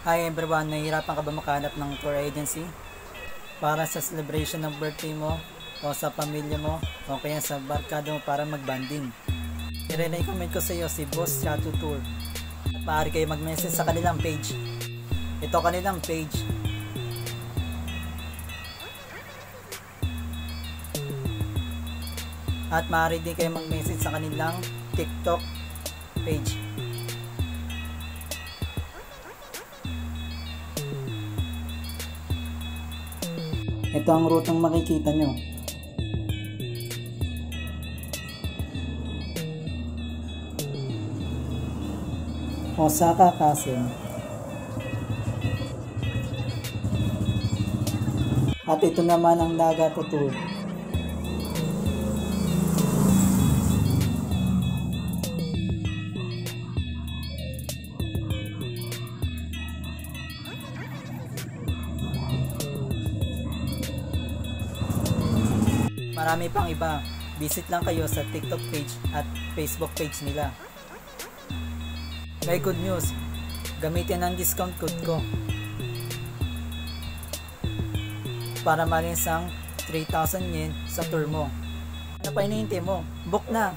Hi everyone, nahihirapan ka ba makahanap ng tour agency para sa celebration ng birthday mo o sa pamilya mo o kaya sa barkada mo para mag-banding? I-recommend ko sa iyo si Boss Chato Tour. At maaari kayo mag-message sa kanilang page. Ito kanilang page. At maaari din kayo mag-message sa kanilang TikTok page. Ito ang rutang makikita nyo. Osaka Castle. At ito naman ang Nagato Tour. Marami pang iba. Visit lang kayo sa TikTok page at Facebook page nila. May good news. Gamitin ang discount code ko para malinis ang 3,000 yen sa tour mo. Ano pa hinihintay mo? Book na!